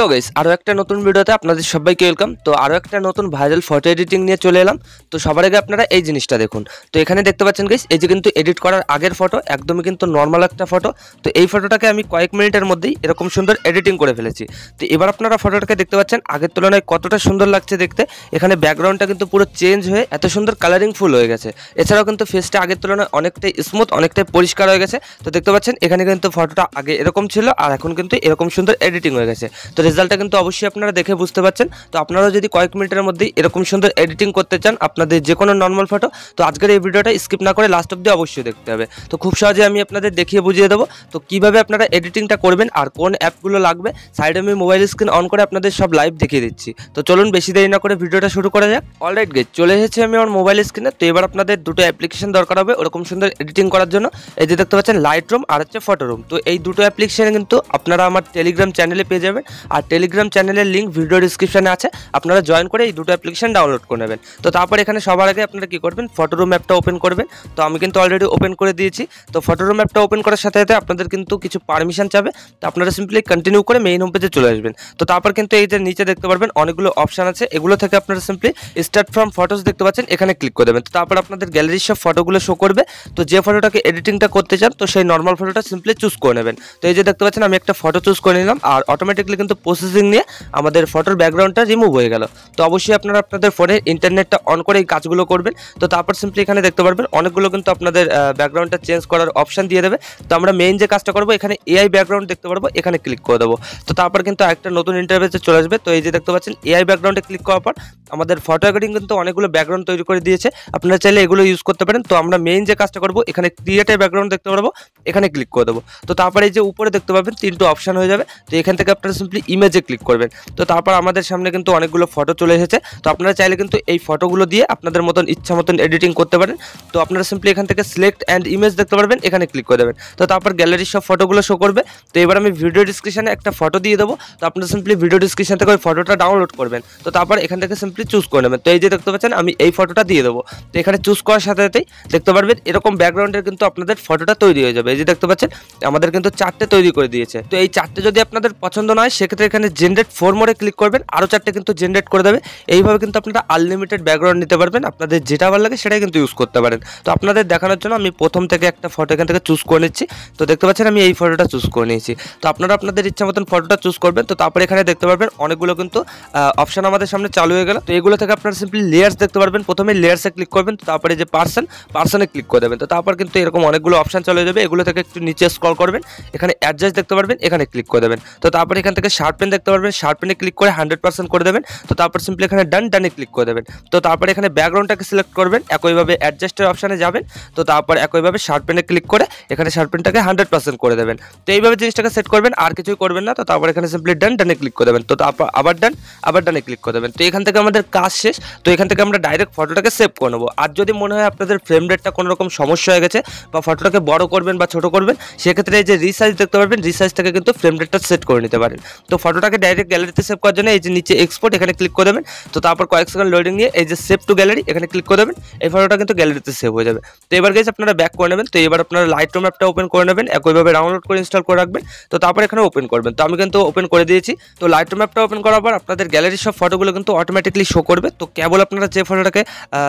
তো গাইস আরো একটা নতুন ভিডিওতে আপনাদের সবাইকে ওয়েলকাম। তো আরো একটা নতুন ভাইরাল ফটো এডিটিং নিয়ে চলে এলাম। তো সবার আগে আপনারা এই জিনিসটা দেখুন। তো এখানে দেখতে পাচ্ছেন গাইস, এই যে কিন্তু এডিট করার আগের ফটো, একদমই কিন্তু নর্মাল একটা ফটো। তো এই ফটোটাকে আমি কয়েক মিনিটের মধ্যেই এরকম সুন্দর এডিটিং করে ফেলেছি। তো এবার আপনারা ফটোটাকে দেখতে পাচ্ছেন আগের তুলনায় কতটা সুন্দর লাগছে দেখতে। এখানে ব্যাকগ্রাউন্ডটা কিন্তু পুরো চেঞ্জ হয়ে এত সুন্দর কালারিং ফুল হয়ে গেছে। এছাড়াও কিন্তু ফেসটা আগের তুলনায় অনেকটাই স্মুথ, অনেকটাই পরিষ্কার হয়ে গেছে। তো দেখতে পাচ্ছেন এখানে কিন্তু ফটোটা আগে এরকম ছিল আর এখন কিন্তু এরকম সুন্দর এডিটিং হয়ে গেছে। তো রেজাল্টটা কিন্তু অবশ্যই আপনারা দেখে বুঝতে পারছেন। তো আপনারাও যদি কয়েক মিনিটের মধ্যেই এরকম সুন্দর এডিটিং করতে চান আপনাদের যে কোনো নর্মাল ফটো, তো আজকের এই ভিডিওটা স্কিপ না করে লাস্ট অব্দি অবশ্যই দেখতে হবে। তো খুব সহজে আমি আপনাদের দেখিয়ে বুঝিয়ে দেবো তো কিভাবে আপনারা এডিটিংটা করবেন আর কোন অ্যাপগুলো লাগবে। সাইডে আমি মোবাইল স্ক্রিন অন করে আপনাদের সব লাইভ দেখিয়ে দিচ্ছি। তো চলুন বেশি দেরি না করে ভিডিওটা শুরু করা যাক। অলরাইট গাইস, চলে এসেছি আমি আমার মোবাইল স্ক্রিনে। তো এবার আপনাদের দুটো অ্যাপ্লিকেশন দরকার হবে ওরকম সুন্দর এডিটিং করার জন্য। এই যে দেখতে পাচ্ছেন লাইটরুম আর হচ্ছে ফটোরুম। তো এই দুটো অ্যাপ্লিকেশনে কিন্তু আপনারা আমার টেলিগ্রাম চ্যানেলে পেয়ে যাবেন, আর টেলিগ্রাম চ্যানেলের লিঙ্ক ভিডিও ডিসক্রিপশনে আছে। আপনারা জয়েন করে এই দুটো অ্যাপ্লিকেশন ডাউনলোড করে নেবেন। তো তারপর এখানে সবার আগে আপনারা কি করবেন, ফটোরুম অ্যাপটা ওপেন করবেন। তো আমি কিন্তু অলরেডি ওপেন করে দিয়েছি। তো ফটোরুম অ্যাপটা ওপেন করার সাথে সাথে আপনাদের কিন্তু কিছু পারমিশন চাবে। তো আপনারা সিম্পলি কন্টিনিউ করে মেইন হোম পেজে চলে আসবেন। তো তারপর কিন্তু এই যে নিচে দেখতে পারবেন অনেকগুলো অপশন আছে, এগুলো থেকে আপনারা সিম্পলি স্টার্ট ফ্রম ফটোস দেখতে পাচ্ছেন, এখানে ক্লিক করে দেবেন। তো তারপর আপনাদের গ্যালারির সব ফটোগুলো শো করবে। তো যে ফটোটাকে এডিটিংটা করতে চান তো সেই নর্মাল ফটোটা সিম্পলি চুজ করে নেবেন। তো এই যে দেখতে পাচ্ছেন আমি একটা ফটো চুজ করে নিলাম আর অটোমেটিকলি কিন্তু প্রসেসিং নিয়ে আমাদের ফটোর ব্যাকগ্রাউন্ডটা রিমুভ হয়ে গেল। তো অবশ্যই আপনারা আপনাদের ফোনের ইন্টারনেটটা অন করে এই কাজগুলো করবেন। তো তারপর সিম্পলি এখানে দেখতে পারবেন অনেকগুলো কিন্তু আপনাদের ব্যাকগ্রাউন্ডটা চেঞ্জ করার অপশন দিয়ে দেবে। তো আমরা মেইন যে কাজটা করবো এখানে এআই ব্যাকগ্রাউন্ড দেখতে পারবো, এখানে ক্লিক করে দেবো। তো তারপর কিন্তু একটা নতুন ইন্টারফেসে চলে আসবে। তো এই যে দেখতে পাচ্ছেন এআই ব্যাকগ্রাউন্ডে ক্লিক করার পর আমাদের ফটো এডিটিং কিন্তু অনেকগুলো ব্যাকগ্রাউন্ড তৈরি করে দিয়েছে। আপনারা চাইলে এগুলো ইউজ করতে পারেন। তো আমরা মেইন যে কাজটা করবো এখানে ক্রিয়েট এ ব্যাকগ্রাউন্ড দেখতে পারবো, এখানে ক্লিক করে দেবো। তো তারপরে এই যে উপরে দেখতে পাবেন তিনটে অপশন হয়ে যাবে। তো এখান থেকে আপনারা সিম্পলি ইমেজে ক্লিক করবেন। তো তারপর আমাদের সামনে কিন্তু অনেকগুলো ফটো চলে এসেছে। তো আপনারা চাইলে কিন্তু এই ফটোগুলো দিয়ে আপনাদের মতন ইচ্ছা মতন এডিটিং করতে পারেন। তো আপনারা সিম্পলি এখান থেকে সিলেক্ট অ্যান্ড ইমেজ দেখতে পারবেন, এখানে ক্লিক করে দেবেন। তো তারপর গ্যালারির সব ফটোগুলো শো করবে। তো এবার আমি ভিডিও ডিসক্রিপশনে একটা ফটো দিয়ে দেবো। তো আপনারা সিম্পলি ভিডিও ডিসক্রিপশন থেকে ওই ফটোটা ডাউনলোড করবেন। তো তারপর এখান থেকে সিম্পলি চুজ করে নেবেন। তো এই যে দেখতে পাচ্ছেন আমি এই ফটোটা দিয়ে দেবো। তো এখানে চুজ করার সাথে সাথেই দেখতে পারবেন এরকম ব্যাকগ্রাউন্ডের কিন্তু আপনাদের ফটোটা তৈরি হয়ে যাবে। এই যে দেখতে পাচ্ছেন আমাদের কিন্তু চারটে তৈরি করে দিয়েছে। তো এই চারটে যদি আপনাদের পছন্দ নয় সেক্ষেত্রে এখানে জেনারেট 4 মোডে ক্লিক করবেন, আরও চারটে কিন্তু জেনারেট করে দেবে। এইভাবে কিন্তু আপনারা আনলিমিটেড ব্যাকগ্রাউন্ড নিতে পারবেন, আপনাদের যেটা ভালো লাগে সেটাই কিন্তু ইউজ করতে পারেন। তো আপনাদের দেখানোর জন্য আমি প্রথম থেকে একটা ফটো এখান থেকে চুজ করে নিচ্ছি। তো দেখতে পাচ্ছেন আমি এই ফটোটা চুজ করে নিয়েছি। তো আপনারা আপনাদের ইচ্ছা মতন ফটোটা চুজ করবেন। তো তারপরে এখানে দেখতে পারবেন অনেকগুলো কিন্তু অপশন আমাদের সামনে চালু হয়ে গেল। তো এগুলো থেকে আপনারা সিম্পলি লেয়ার্স দেখতে পারবেন। প্রথমে লেয়ার্সে ক্লিক করবেন, তো তারপরে যে পার্সনে ক্লিক করে দেবেন। তো তারপর কিন্তু এরকম অনেকগুলো অপশন চলে যাবে। এগুলো থেকে একটু নিচে স্ক্রল করবেন, এখানে অ্যাডজাস্ট দেখতে পারবেন, এখানে ক্লিক করে দেবেন। তো তারপর এখান থেকে শার্পেন দেখতে পারবেন, শার্পেনে ক্লিক করে 100% করে দেবেন। তো তারপর সিম্পলি এখানে ডানে ক্লিক করে দেবেন। তো তারপর এখানে ব্যাকগ্রাউন্ডটাকে সিলেক্ট করবেন, একইভাবে অ্যাডজাস্টের অপশানে যাবেন। তো তারপর একইভাবে শার্পেনে ক্লিক করে এখানে শার্পেনটাকে 100% করে দেবেন। তো এইভাবে জিনিসটাকে সেট করবেন, আর কিছুই করবেন না। তো তারপর এখানে সিম্পলি ডানে ক্লিক করে দেবেন। তো তারপর আবার ডানে ক্লিক করে দেবেন। তো এখান থেকে আমাদের কাজ শেষ। তো এখান থেকে আমরা ডাইরেক্ট ফটোটাকে সেভ করে নেবো। আর যদি মনে হয় আপনাদের ফ্রেম রেটটা কোনো রকম সমস্যা হয়ে গেছে বা ফটোটাকে বড় করবেন বা ছোট করবেন, সেক্ষেত্রে এই যে রিসাইজ দেখতে পারবেন, রিসাইজ থেকে কিন্তু ফ্রেম রেটটা সেট করে নিতে পারেন। তো ফটোটাকে ডাইরেক্ট গ্যালারিতে সেভ করার জন্য এই যে নিচে এক্সপোর্ট, এখানে ক্লিক করে দেবেন। তো তারপর কয়েক সেকেন্ড লোডিং নিয়ে এই যে সেভ টু গ্যালারি, এখানে ক্লিক করে দেবেন। এই ফটোটা কিন্তু গ্যালারিতে সেভ হয়ে যাবে। তো এবার গাইস আপনারা ব্যাক করে নেবেন। তো এবার আপনারা লাইটরুম অ্যাপটা ওপেন করে নেবেন, একইভাবে ডাউনলোড করে ইনস্টল করে রাখবেন। তো তারপর এখানে ওপেন করবেন। তো আমি কিন্তু ওপেন করে দিয়েছি। তো লাইটরুম অ্যাপটা ওপেন করার পর আপনাদের গ্যালারির সব ফটোগুলো কিন্তু অটোমেটিকলি শো করবে। তো কেবল আপনারা যে ফটোটাকে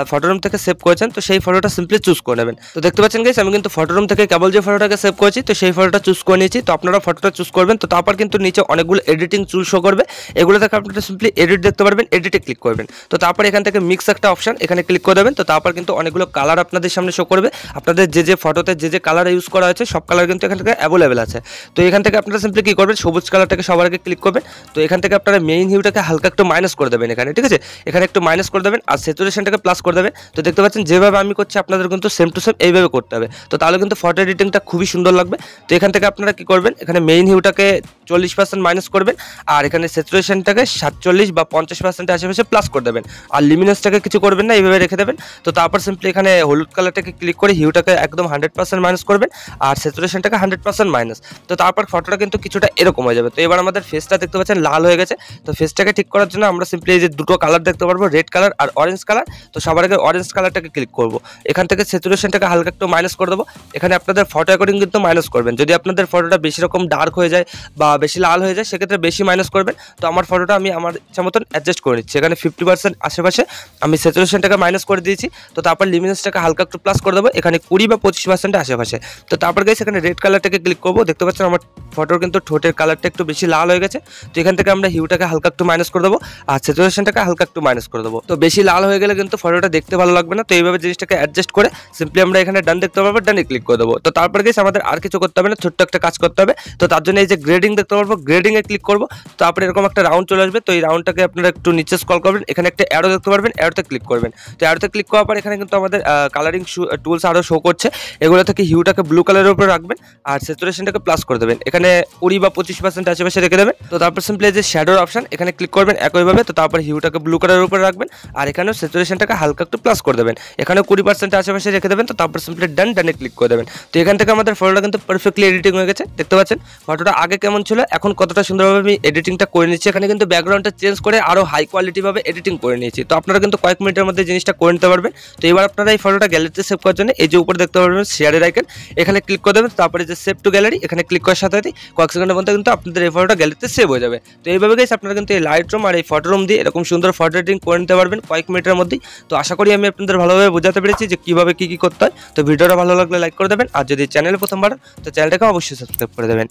ফটোরুম থেকে সেভ করেছেন তো সেই ফটোটা সিম্পলি চুজ করে নেবেন। তো দেখতে পাচ্ছেন গাইস আমি কিন্তু ফটোরুম থেকে কেবল যে ফটোটাকে সেভ করেছি তো সেই ফটোটা চুজ করে নিয়েছি। তো আপনারা ফটোটা চুজ করবেন। তো তারপর কিন্তু নিচে অনেকগুলো এডিটিং চুজ শো করবে, এগুলো থেকে আপনারা সিম্পলি এডিট দেখতে পারবেন, এডিটে ক্লিক করবেন। তো তারপর এখান থেকে মিক্স একটা অপশন, এখানে ক্লিক করে দেবেন। তো তারপর কিন্তু অনেকগুলো কালার আপনাদের সামনে শো করবে। আপনাদের যে ফটোতে যে কালার ইউজ করা হয়েছে সব কালার কিন্তু এখান থেকে অ্যাভেলেবেল আছে। তো এখান থেকে আপনারা সিম্পলি কী করবেন, সবুজ কালারটাকে সবার আগে ক্লিক করবেন। তো এখান থেকে আপনারা মেইন হিউটাকে হালকা একটু মাইনাস করে দেবেন এখানে, ঠিক আছে, এখানে একটু মাইনাস করে দেবেন আর স্যাচুরেশনটাকে প্লাস করে দেবেন। তো দেখতে পাচ্ছেন যেভাবে আমি করছি আপনাদের কিন্তু সেম টু সেম এইভাবে করতে হবে। তো তাহলে কিন্তু ফটো এডিটিংটা খুবই সুন্দর লাগবে। তো এখান থেকে আপনারা কী করবেন, এখানে মেইন হিউটাকে 40% মাইনাস করবেন আর এখানে স্যাচুরেশনটাকে 47 বা 50% আশেপাশে প্লাস করে দেবেন। আর লিমিনেসটাকে কিছু করবেন না, এইভাবে রেখে দেবেন। তো তারপর সিম্পলি এখানে হলুদ কালারটাকে ক্লিক করে হিউটাকে একদম 100% মাইনাস করবেন আর স্যাচুরেশনটাকে 100% মাইনাস। তো তারপর ফটোটা কিন্তু কিছুটা এরকম হয়ে যাবে। তো এবার আমাদের ফেসটা দেখতে পাচ্ছেন লাল হয়ে গেছে। তো ফেসটাকে ঠিক করার জন্য আমরা সিম্পলি এই যে দুটো কালার দেখতে পারবো, রেড কালার আর অরেঞ্জ কালার। তো সবার আগে অরেঞ্জ কালারটাকে ক্লিক করবো, এখান থেকে স্যাচুরেশনটাকে হালকা একটু মাইনাস করে দেবো। এখানে আপনাদের ফটো অ্যাকর্ডিং কিন্তু মাইনাস করবেন। যদি আপনাদের ফটোটা বেশি রকম ডার্ক হয়ে যায় বা বেশি লাল হয়ে যায় সেক্ষেত্রে বেশি মাইনাস করবেন। তো আমার ফটোটা আমি আমার ইচ্ছা মতন অ্যাডজাস্ট করে নিচ্ছি। এখানে 50% আশেপাশে আমি স্যাচুরেশনটাকে মাইনাস করে দিয়েছি। তো তারপর লিমিনেন্সটাকে হালকা একটু প্লাস করে দেবো, এখানে 20 বা 25% আশেপাশে। তো তারপর গাইস এখানে রেড কালারটাকে ক্লিক করবো। দেখতে পাচ্ছেন আমার ফটোর কিন্তু ঠোঁটের কালারটা একটু বেশি লাল হয়ে গেছে। তো এখান থেকে আমরা হিউটাকে হালকা একটু মাইনাস করে দেবো আর স্যাচুরেশনটাকে হালকা একটু মাইনাস করে দেবো। তো বেশি লাল হয়ে গেলে কিন্তু ফটোটা দেখতে ভালো লাগবে না। তো এইভাবে জিনিসটাকে অ্যাডজাস্ট করে সিম্পলি আমরা এখানে ডান দেখতে পারবো, ডানে ক্লিক করে দেবো। তো তারপর গাইস আমাদের আর কিছু করতে হবে না, ছোট্ট একটা কাজ করতে হবে। তো তার জন্য এই যে গ্রেডিং দেখতে পারবো, গ্রেডিং এ ক্লিক করবো। তারপরে এরকম একটা রাউন্ড চলে আসবে। তো এই রাউন্ডটাকে আপনারা একটু নিচে স্ক্রল করবেন, এখানে একটা অ্যারো দেখতে পারবেন, অ্যারোতে ক্লিক করবেন। তো অ্যারোতে ক্লিক করার পর এখানে কিন্তু আমাদের কালারিং টুলস আরও শো করছে। এগুলো থেকে হিউটাকে ব্লু কালারের উপরে রাখবেন আর স্যাচুরেশনটাকে প্লাস করে দেবেন, এখানে 20 বা 25% আশেপাশে রেখে দেবেন। তো তারপর সিম্পলি যে শ্যাডোর অপশন এখানে ক্লিক করবেন একইভাবে। তো তারপর হিউটাকে ব্লু কালারের উপরে রাখবেন আর এখানেও স্যাচুরেশনটাকে হালকা একটু প্লাস করে দেবেন, এখানে 20% আশেপাশে রেখে দেবেন। তো তারপর সিম্পলি ডানে ক্লিক করে দেবেন। তো এখান থেকে আমাদের ফটোটা কিন্তু পারফেক্টলি এডিটিং হয়ে গেছে। দেখতে পাচ্ছেন ফটোটা আগে কেমন ছিল, এখন কতটা সুন্দরভাবে আমি এডিটিংটা করে নিচ্ছি। এখানে কিন্তু ব্যাকগ্রাউন্ডটা চেঞ্জ করে আরও হাই কোয়ালিটি ভাবে এডিটিং করে নিয়েছি। তো আপনারা কিন্তু কয়েক মিনিটের মধ্যে জিনিসটা করে নিতে পারবেন। তো এবার আপনারা এই ফটোটা গ্যালারিতে সেভ করার জন্য এই যে উপরে দেখতে পারবেন শেয়ারের আইকন, এখানে ক্লিক করে দেবেন। তারপরে যে সেভ টু গ্যালারি এখানে ক্লিক করার সাথে সাথে কয়েক সেকেন্ডের মধ্যে কিন্তু আপনাদের এই ফটোটা গ্যালারিতে সেভ হয়ে যাবে। তো এইভাবে গাইস আপনারা কিন্তু এই লাইট রুম আর এই ফটো রুম দিয়ে এরকম সুন্দর ফটো এডিটিং করে নিতে পারবেন কয়েক মিনিটের মধ্যেই। তো আশা করি আমি আপনাদের ভালোভাবে বোঝাতে পেরেছি যে কিভাবে কি করতে হয়। তো ভিডিওটা ভালো লাগলে লাইক করে দেবেন আর যদি চ্যানেলে প্রথমবার তো চ্যানেলটাকে অবশ্যই সাবস্ক্রাইব করে দেবেন।